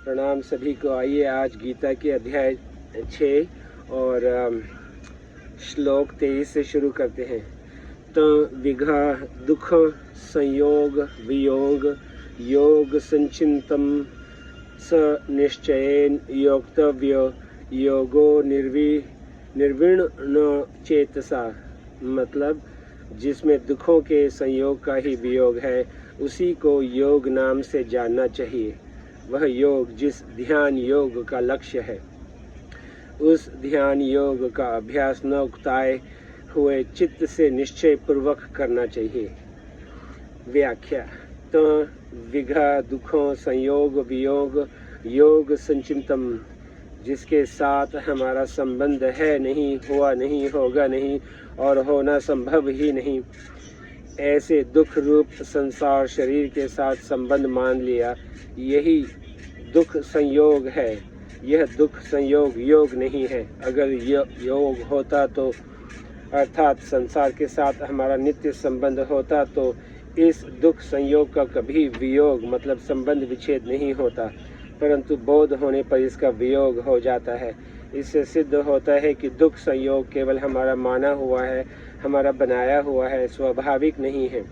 प्रणाम सभी को। आइए आज गीता के अध्याय 6 और श्लोक 23 से शुरू करते हैं। तो विघा दुख संयोग वियोग योग संचिंतम स निश्चयेन योक्तव्य योगो निर्विण्ण चेतसा, मतलब जिसमें दुखों के संयोग का ही वियोग है उसी को योग नाम से जानना चाहिए। वह योग जिस ध्यान योग का लक्ष्य है, उस ध्यान योग का अभ्यास न उकताए हुए चित्त से निश्चय पूर्वक करना चाहिए। व्याख्या। तो विघा दुखों संयोग वियोग योग संचिंतम, जिसके साथ हमारा संबंध है नहीं, हुआ नहीं, होगा नहीं और होना संभव ही नहीं, ऐसे दुख रूप संसार शरीर के साथ संबंध मान लिया, यही दुख संयोग है। यह दुख संयोग योग नहीं है। अगर योग होता तो अर्थात संसार के साथ हमारा नित्य संबंध होता तो इस दुख संयोग का कभी वियोग मतलब संबंध विच्छेद नहीं होता, परंतु बोध होने पर इसका वियोग हो जाता है। इससे सिद्ध होता है कि दुख संयोग केवल हमारा माना हुआ है, हमारा बनाया हुआ है, स्वाभाविक नहीं है।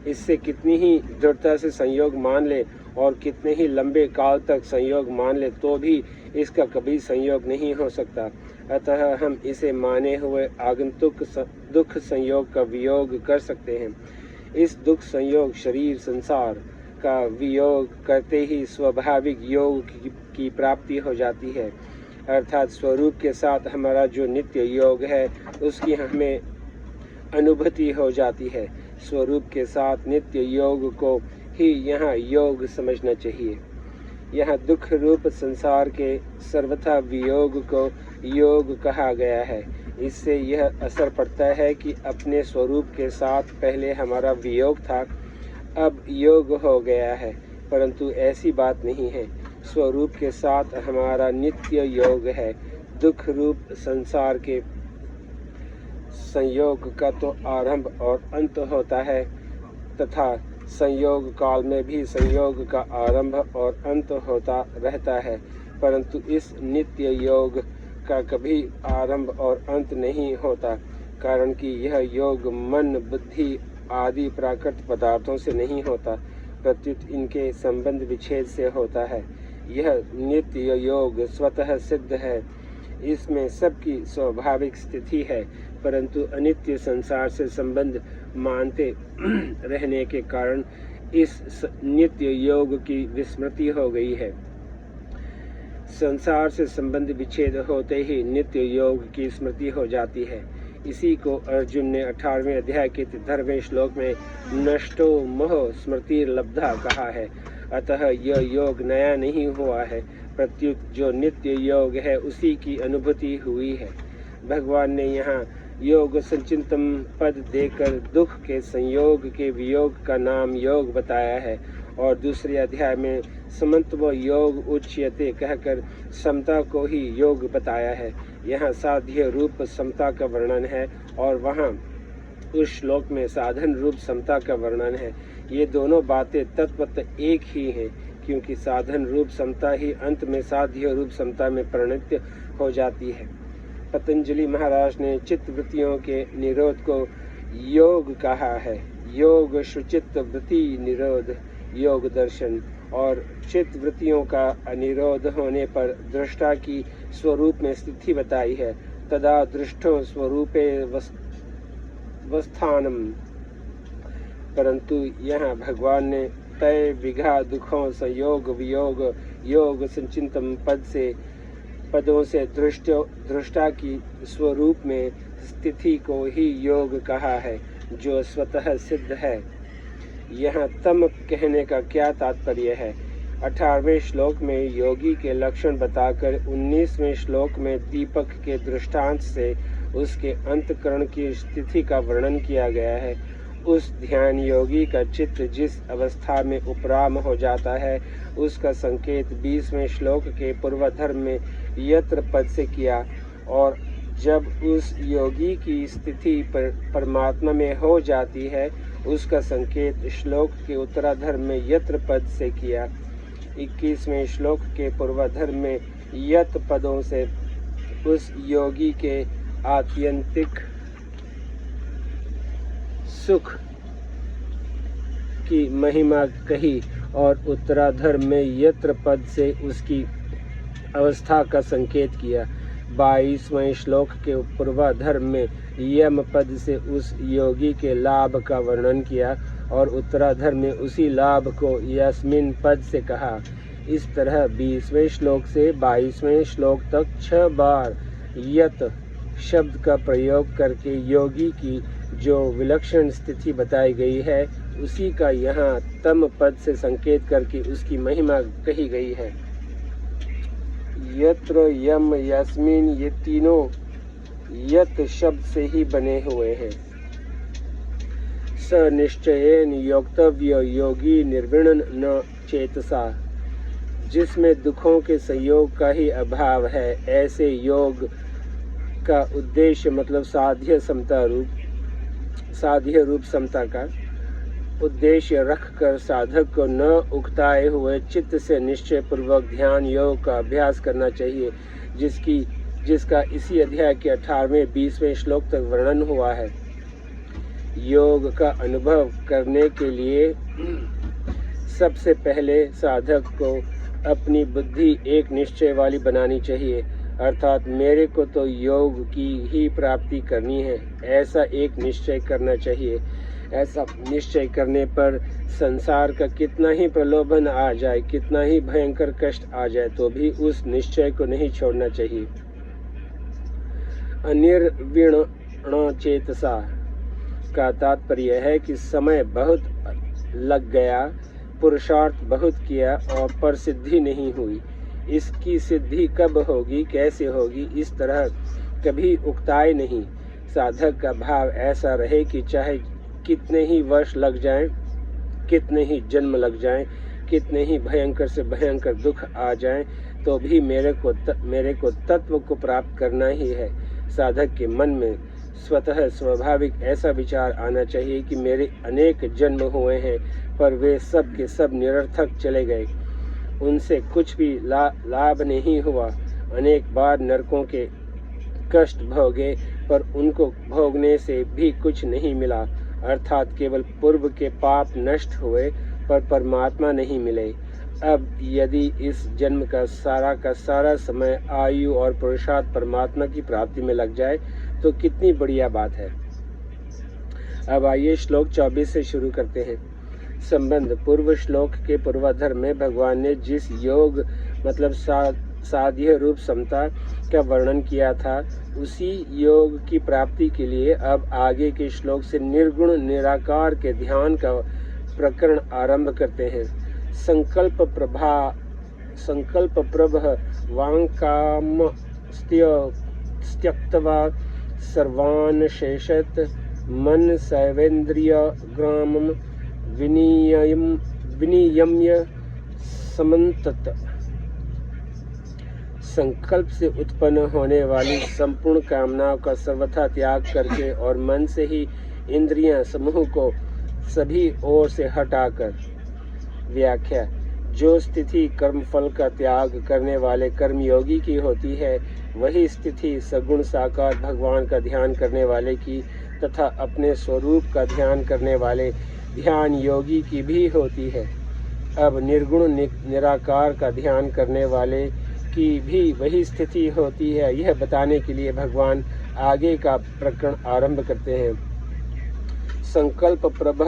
इससे कितनी ही दृढ़ता से संयोग मान ले और कितने ही लंबे काल तक संयोग मान ले तो भी इसका कभी संयोग नहीं हो सकता। अतः हम इसे माने हुए आगंतुक दुख संयोग का वियोग कर सकते हैं। इस दुख संयोग शरीर संसार का वियोग करते ही स्वाभाविक योग की प्राप्ति हो जाती है, अर्थात स्वरूप के साथ हमारा जो नित्य योग है उसकी हमें अनुभूति हो जाती है। स्वरूप के साथ नित्य योग को ही यहाँ योग समझना चाहिए। यहाँ दुख रूप संसार के सर्वथा वियोग को योग कहा गया है। इससे यह असर पड़ता है कि अपने स्वरूप के साथ पहले हमारा वियोग था, अब योग हो गया है, परंतु ऐसी बात नहीं है। स्वरूप के साथ हमारा नित्य योग है। दुख रूप संसार के संयोग का तो आरंभ और अंत होता है तथा संयोग काल में भी संयोग का आरंभ और अंत होता रहता है, परंतु इस नित्य योग का कभी आरंभ और अंत नहीं होता, कारण कि यह योग मन बुद्धि आदि प्राकृत पदार्थों से नहीं होता, प्रत्युत इनके संबंध विच्छेद से होता है। यह नित्य योग स्वतः सिद्ध है, इसमें सबकी स्वाभाविक स्थिति है, परंतु अनित्य संसार से संबंध मानते रहने के कारण इस नित्य योग की विस्मृति हो गई है। संसार से संबंध विच्छेद होते ही नित्य योग की स्मृति हो जाती है। इसी को अर्जुन ने 18वें अध्याय के 13वें श्लोक में नष्टो मोह स्मृति लब्धा कहा है। अतः यह योग नया नहीं हुआ है, प्रत्युत जो नित्य योग है उसी की अनुभूति हुई है। भगवान ने यहाँ योग संचिंतम पद देकर दुख के संयोग के वियोग का नाम योग बताया है और दूसरे अध्याय में समत्व योग उच्यते कहकर समता को ही योग बताया है। यहाँ साध्य रूप समता का वर्णन है और वहाँ उस श्लोक में साधन रूप समता का वर्णन है। ये दोनों बातें तत्वतः एक ही हैं, क्योंकि साधन रूप समता ही अंत में साध्य रूप समता में परिणत हो जाती है। पतंजलि महाराज ने चित्त वृत्तियों के निरोध को योग कहा है। योग सुचित्त वृत्ति निरोध योग दर्शन, और चित्त वृत्तियों का अनिरोध होने पर दृष्टा की स्वरूप में स्थिति बताई है। तदा दृष्टो स्वरूपे वस्थानम, परंतु यहाँ भगवान ने तय विघा दुखों संयोग वियोग योग संचिंतम पदों से दृष्टा की स्वरूप में स्थिति को ही योग कहा है, जो स्वतः सिद्ध है। यहाँ तम कहने का क्या तात्पर्य है? 18वें श्लोक में योगी के लक्षण बताकर 19वें श्लोक में दीपक के दृष्टांत से उसके अंतःकरण की स्थिति का वर्णन किया गया है। उस ध्यान योगी का चित्त जिस अवस्था में उपराम हो जाता है उसका संकेत 20वें श्लोक के पूर्वाधर्म में यत्र पद से किया, और जब उस योगी की स्थिति परमात्मा में हो जाती है उसका संकेत श्लोक के उत्तराधर्म में यत्र पद से किया। 21वें श्लोक के पूर्वार्ध में यत पदों से उस योगी के आत्यंतिक सुख की महिमा कही और उत्तरार्ध में यत्र पद से उसकी अवस्था का संकेत किया। 22वें श्लोक के पूर्वार्ध में यम पद से उस योगी के लाभ का वर्णन किया और उत्तरार्ध में उसी लाभ को यस्मिन पद से कहा। इस तरह 20वें श्लोक से 22वें श्लोक तक 6 बार यत शब्द का प्रयोग करके योगी की जो विलक्षण स्थिति बताई गई है उसी का यहाँ तम पद से संकेत करके उसकी महिमा कही गई है। यत्र यम यस्मिन ये तीनों यत शब्द से ही बने हुए हैं। स निश्चयेन योक्तव्य योगी निर्विण्ण न चेतसा, जिसमें दुखों के संयोग का ही अभाव है, ऐसे योग का उद्देश्य मतलब साध्य रूप समता का उद्देश्य रखकर साधक को न उकताए हुए चित्त से निश्चय पूर्वक ध्यान योग का अभ्यास करना चाहिए, जिसका इसी अध्याय के 18वें 20वें श्लोक तक वर्णन हुआ है। योग का अनुभव करने के लिए सबसे पहले साधक को अपनी बुद्धि एक निश्चय वाली बनानी चाहिए, अर्थात मेरे को तो योग की ही प्राप्ति करनी है, ऐसा एक निश्चय करना चाहिए। ऐसा निश्चय करने पर संसार का कितना ही प्रलोभन आ जाए, कितना ही भयंकर कष्ट आ जाए, तो भी उस निश्चय को नहीं छोड़ना चाहिए। अनिर्विण्ण चेतसा का तात्पर्य है कि समय बहुत लग गया, पुरुषार्थ बहुत किया और पर सिद्धि नहीं हुई। इसकी सिद्धि कब होगी, कैसे होगी, इस तरह कभी उकताए नहीं। साधक का भाव ऐसा रहे कि चाहे कितने ही वर्ष लग जाएं, कितने ही जन्म लग जाएं, कितने ही भयंकर से भयंकर दुख आ जाएं, तो भी मेरे को तत्व को प्राप्त करना ही है। साधक के मन में स्वतः स्वाभाविक ऐसा विचार आना चाहिए कि मेरे अनेक जन्म हुए हैं, पर वे सब के सब निरर्थक चले गए, उनसे कुछ भी लाभ नहीं हुआ। अनेक बार नरकों के कष्ट भोगे, पर उनको भोगने से भी कुछ नहीं मिला, अर्थात केवल पूर्व के पाप नष्ट हुए, पर परमात्मा नहीं मिले। अब यदि इस जन्म का सारा समय आयु और पुरुषार्थ परमात्मा की प्राप्ति में लग जाए तो कितनी बढ़िया बात है। अब आइए श्लोक 24 से शुरू करते हैं। संबंध पूर्व श्लोक के पूर्वार्ध में भगवान ने जिस योग मतलब साध्य रूप समता का वर्णन किया था, उसी योग की प्राप्ति के लिए अब आगे के श्लोक से निर्गुण निराकार के ध्यान का प्रकरण आरंभ करते हैं। संकल्प प्रभ वांकाम त्यक्त्वा सर्वान् शेषत मन सैवेन्द्रिय ग्रामम विनियम्य समन्तत। संकल्प से उत्पन्न होने वाली संपूर्ण कामनाओं का सर्वथा त्याग करके और मन से ही इंद्रियां समूह को सभी ओर से हटाकर। व्याख्या: जो स्थिति कर्मफल का त्याग करने वाले कर्मयोगी की होती है, वही स्थिति सगुण साकार भगवान का ध्यान करने वाले की तथा अपने स्वरूप का ध्यान करने वाले ध्यान योगी की भी होती है। अब निर्गुण निराकार का ध्यान करने वाले की भी वही स्थिति होती है, यह बताने के लिए भगवान आगे का प्रकरण आरंभ करते हैं। संकल्प प्रभ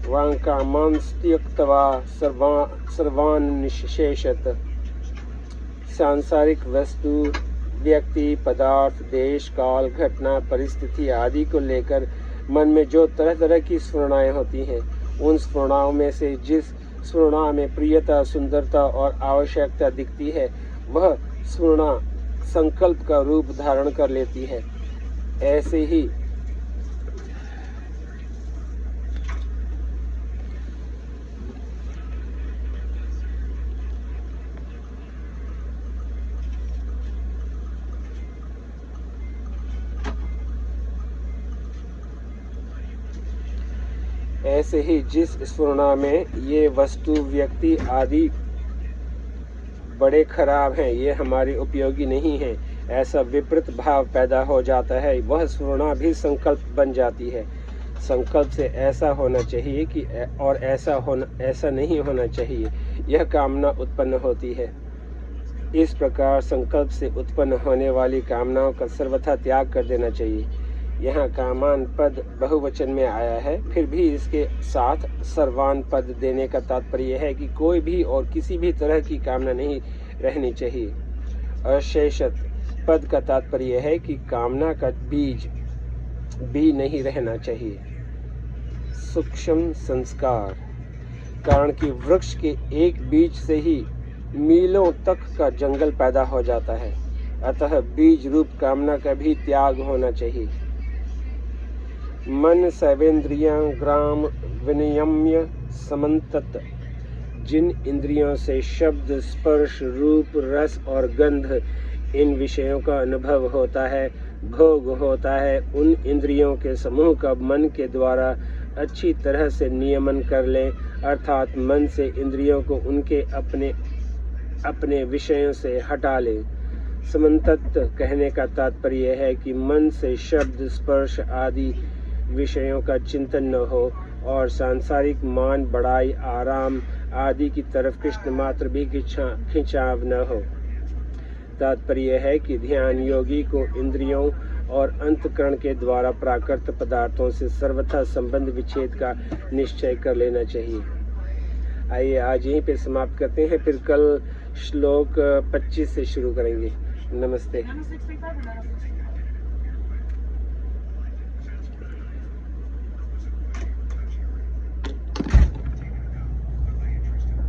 वांकामांस्त्यक्त्वा सर्वान् निशेषत। सांसारिक वस्तु, व्यक्ति, पदार्थ, देश, काल, घटना, परिस्थिति आदि को लेकर मन में जो तरह तरह की स्फुरणाएं होती हैं, उन स्फुरणाओं में से जिस स्फुरणा में प्रियता, सुंदरता और आवश्यकता दिखती है, वह स्फुरणा संकल्प का रूप धारण कर लेती है। ऐसे ही ऐसे ही जिस स्फुरणा में ये वस्तु व्यक्ति आदि बड़े खराब हैं, ये हमारे उपयोगी नहीं हैं, ऐसा विपरीत भाव पैदा हो जाता है, वह स्फुरणा भी संकल्प बन जाती है। संकल्प से ऐसा होना चाहिए कि और ऐसा नहीं होना चाहिए, यह कामना उत्पन्न होती है। इस प्रकार संकल्प से उत्पन्न होने वाली कामनाओं का सर्वथा त्याग कर देना चाहिए। यहाँ कामान पद बहुवचन में आया है, फिर भी इसके साथ सर्वान पद देने का तात्पर्य है कि कोई भी और किसी भी तरह की कामना नहीं रहनी चाहिए। अशेषत पद का तात्पर्य है कि कामना का बीज भी नहीं रहना चाहिए। सूक्ष्म संस्कार, कारण कि वृक्ष के एक बीज से ही मीलों तक का जंगल पैदा हो जाता है, अतः बीज रूप कामना का भी त्याग होना चाहिए। मन सर्वेंद्रियां ग्राम विनियम्य समन्तत, जिन इंद्रियों से शब्द, स्पर्श, रूप, रस और गंध इन विषयों का अनुभव होता है, भोग होता है, उन इंद्रियों के समूह का मन के द्वारा अच्छी तरह से नियमन कर लें, अर्थात मन से इंद्रियों को उनके अपने विषयों से हटा लें। समन्तत कहने का तात्पर्य है कि मन से शब्द, स्पर्श आदि विषयों का चिंतन न हो और सांसारिक मान, बड़ाई, आराम आदि की तरफ कृष्ण मात्र भी खिंचाव न हो। तात्पर्य है कि ध्यान योगी को इंद्रियों और अंतःकरण के द्वारा प्राकृत पदार्थों से सर्वथा संबंध विच्छेद का निश्चय कर लेना चाहिए। आइए आज यहीं पे समाप्त करते हैं, फिर कल श्लोक 25 से शुरू करेंगे। नमस्ते।